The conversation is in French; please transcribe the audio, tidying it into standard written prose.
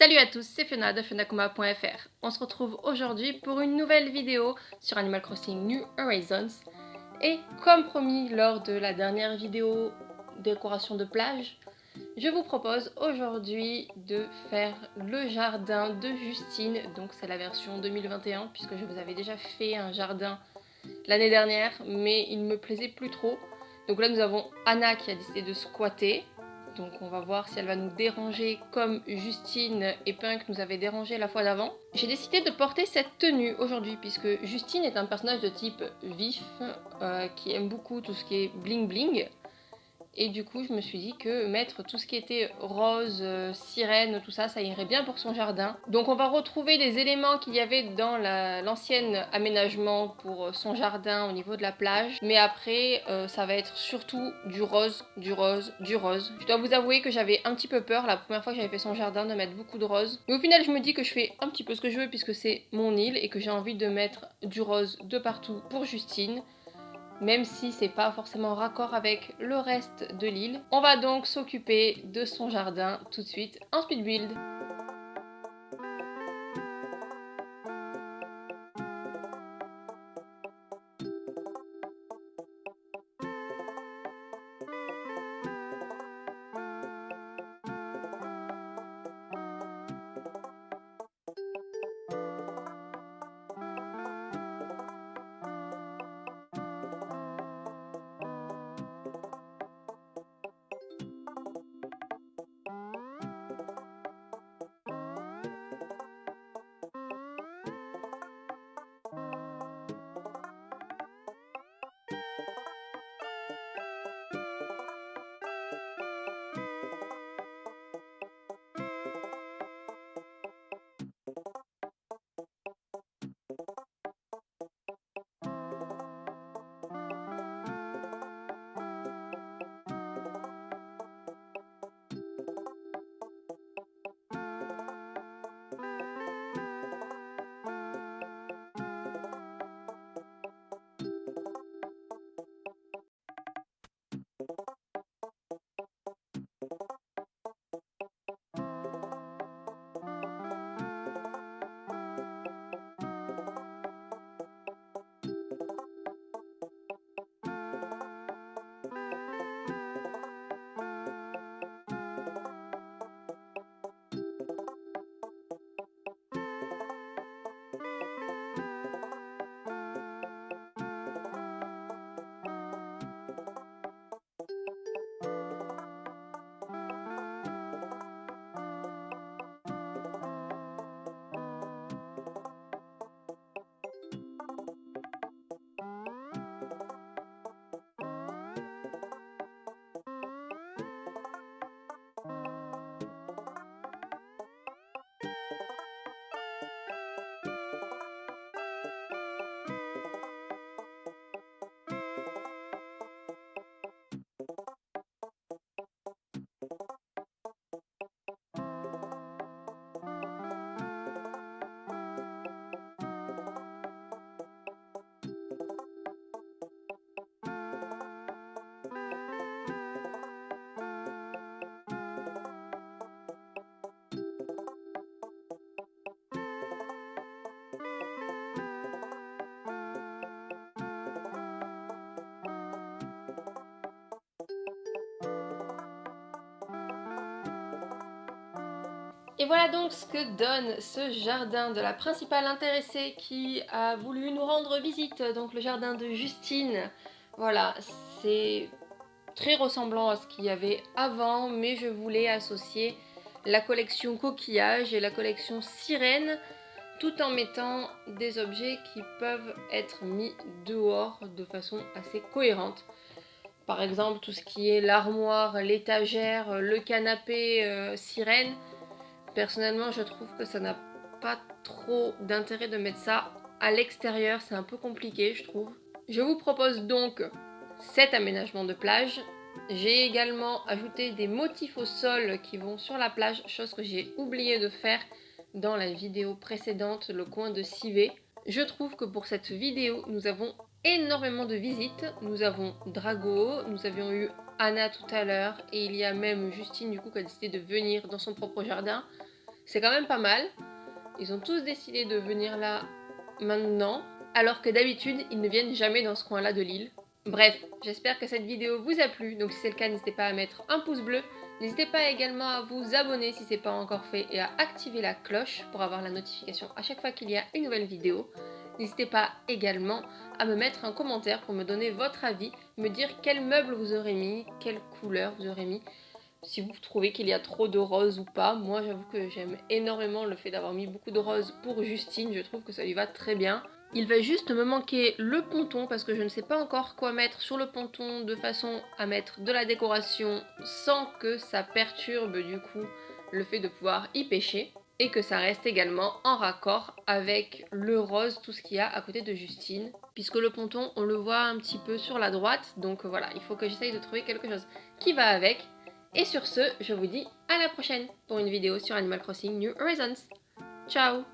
Salut à tous, c'est Fiona de fionakuma.fr. On se retrouve aujourd'hui pour une nouvelle vidéo sur Animal Crossing New Horizons. Et comme promis lors de la dernière vidéo décoration de plage, je vous propose aujourd'hui de faire le jardin de Justine. Donc c'est la version 2021 puisque je vous avais déjà fait un jardin l'année dernière, mais il ne me plaisait plus trop. Donc là nous avons Anna qui a décidé de squatter. Donc on va voir si elle va nous déranger comme Justine et Punk nous avaient dérangé la fois d'avant. J'ai décidé de porter cette tenue aujourd'hui puisque Justine est un personnage de type vif qui aime beaucoup tout ce qui est bling bling. Et du coup je me suis dit que mettre tout ce qui était rose, sirène, tout ça, ça irait bien pour son jardin. Donc on va retrouver des éléments qu'il y avait dans l'ancien aménagement pour son jardin au niveau de la plage. Mais après ça va être surtout du rose, du rose, du rose. Je dois vous avouer que j'avais un petit peu peur la première fois que j'avais fait son jardin de mettre beaucoup de rose. Mais au final je me dis que je fais un petit peu ce que je veux puisque c'est mon île et que j'ai envie de mettre du rose de partout pour Justine. Même si c'est pas forcément raccord avec le reste de l'île. On va donc s'occuper de son jardin tout de suite en speed build. Et voilà donc ce que donne ce jardin de la principale intéressée qui a voulu nous rendre visite, donc le jardin de Justine. Voilà, c'est très ressemblant à ce qu'il y avait avant, mais je voulais associer la collection coquillage et la collection sirène, tout en mettant des objets qui peuvent être mis dehors de façon assez cohérente. Par exemple, tout ce qui est l'armoire, l'étagère, le canapé sirène. Personnellement, je trouve que ça n'a pas trop d'intérêt de mettre ça à l'extérieur, c'est un peu compliqué, je trouve. Je vous propose donc cet aménagement de plage. J'ai également ajouté des motifs au sol qui vont sur la plage, chose que j'ai oublié de faire dans la vidéo précédente, le coin de Civet. Je trouve que pour cette vidéo, nous avons énormément de visites. Nous avons Drago, nous avions eu Anna tout à l'heure, et il y a même Justine du coup qui a décidé de venir dans son propre jardin. C'est quand même pas mal. Ils ont tous décidé de venir là maintenant, alors que d'habitude, ils ne viennent jamais dans ce coin-là de l'île. Bref, j'espère que cette vidéo vous a plu, donc si c'est le cas, n'hésitez pas à mettre un pouce bleu. N'hésitez pas également à vous abonner si ce n'est pas encore fait et à activer la cloche pour avoir la notification à chaque fois qu'il y a une nouvelle vidéo. N'hésitez pas également à me mettre un commentaire pour me donner votre avis, me dire quel meuble vous aurez mis, quelle couleur vous aurez mis, si vous trouvez qu'il y a trop de roses ou pas. Moi j'avoue que j'aime énormément le fait d'avoir mis beaucoup de roses pour Justine, je trouve que ça lui va très bien. Il va juste me manquer le ponton parce que je ne sais pas encore quoi mettre sur le ponton de façon à mettre de la décoration sans que ça perturbe du coup le fait de pouvoir y pêcher et que ça reste également en raccord avec le rose, tout ce qu'il y a à côté de Justine, puisque le ponton on le voit un petit peu sur la droite, donc voilà, il faut que j'essaye de trouver quelque chose qui va avec. Et sur ce, je vous dis à la prochaine pour une vidéo sur Animal Crossing New Horizons. Ciao!